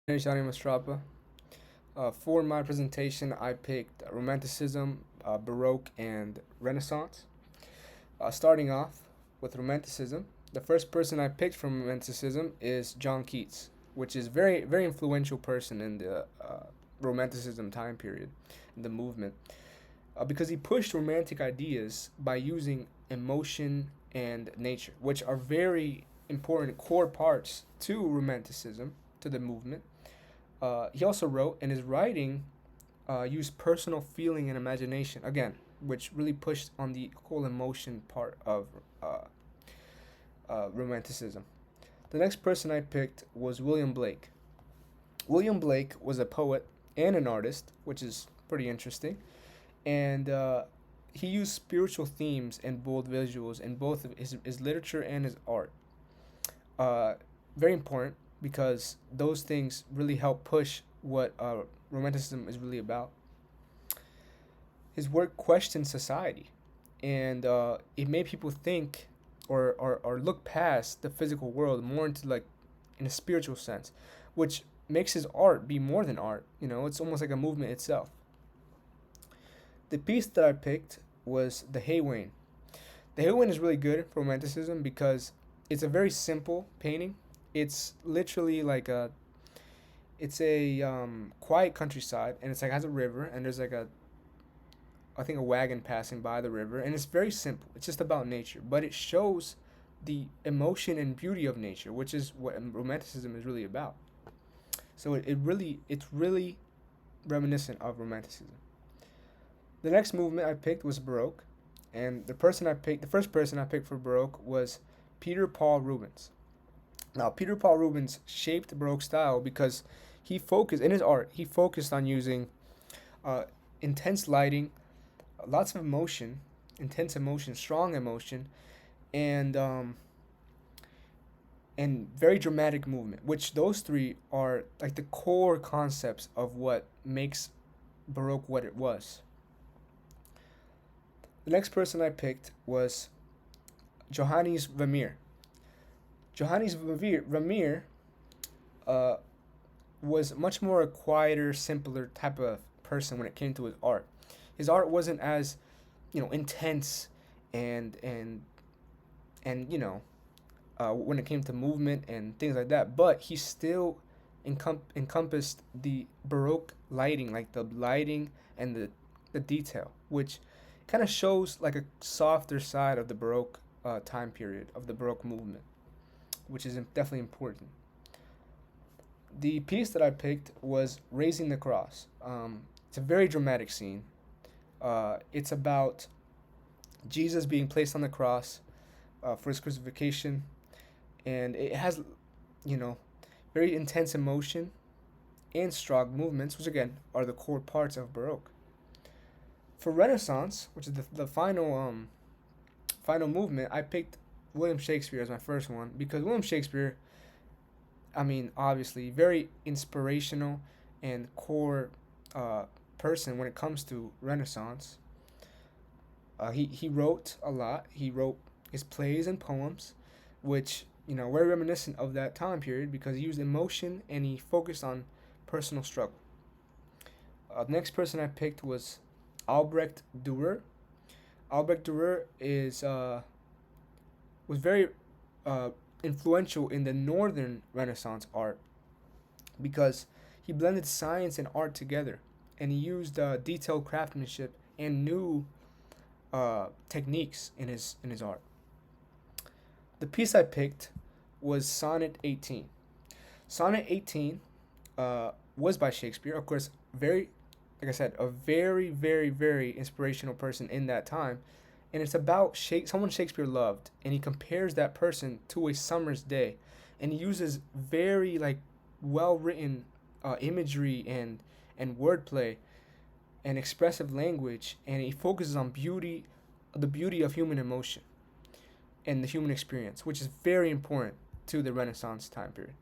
Shani Mastrapa. For my presentation, I picked Romanticism, Baroque, and Renaissance. Starting off with Romanticism, the first person I picked from Romanticism is John Keats, which is very influential person in the Romanticism time period, in the movement, because he pushed romantic ideas by using emotion and nature, which are very important core parts to Romanticism, to the movement. He also wrote, and his writing used personal feeling and imagination, again, which really pushed on the whole emotion part of uh, Romanticism. The next person I picked was William Blake. William Blake was a poet and an artist, which is pretty interesting, and he used spiritual themes and bold visuals in both of his literature and his art. Uh, Very important because those things really help push what Romanticism is really about. His work questioned society, and it made people think or look past the physical world more into like in a spiritual sense, which makes his art be more than art. You know, it's almost like a movement itself. The piece that I picked was the Haywain. The Haywain is really good for Romanticism because it's a very simple painting. It's literally like it's a quiet countryside, and it's like has a river, and there's like a I think a wagon passing by the river, and it's very simple. It's just about nature, but it shows the emotion and beauty of nature, which is what Romanticism is really about. So it's really reminiscent of Romanticism. The next movement I picked was Baroque, and the first person I picked for Baroque was Peter Paul Rubens. Now, Peter Paul Rubens shaped the Baroque style because he focused in his art. He focused on using uh, intense lighting, lots of emotion, intense emotion, strong emotion, and very dramatic movement. Which those three are like the core concepts of what makes Baroque what it was. The next person I picked was Johannes Vermeer. Vermeer uh, was much more a quieter, simpler type of person when it came to his art. His art wasn't as, intense and and when it came to movement and things like that. But he still encompassed the Baroque lighting, like the lighting and the detail, which kind of shows like a softer side of the Baroque time period of the Baroque movement, which is definitely important. The piece that I picked was Raising the Cross. It's a very dramatic scene. It's about Jesus being placed on the cross for his crucifixion, and it has, you know, very intense emotion and strong movements, which again are the core parts of Baroque. For Renaissance, which is the final movement, I picked William Shakespeare as my first one because William Shakespeare, I mean, obviously, very inspirational and core person when it comes to Renaissance. He wrote a lot. He wrote his plays and poems, which very reminiscent of that time period because he used emotion and he focused on personal struggle. The next person I picked was Albrecht Dürer. Albrecht Dürer is was very uh, influential in the Northern Renaissance art because he blended science and art together, and he used detailed craftsmanship and new techniques in his art. The piece I picked was Sonnet 18. Sonnet 18 was by Shakespeare, of course. Very, like I said, a very inspirational person in that time, and it's about someone Shakespeare loved, and he compares that person to a summer's day, and he uses very like well written imagery and wordplay and expressive language, and he focuses on the beauty of human emotion and the human experience, which is very important to the Renaissance time period.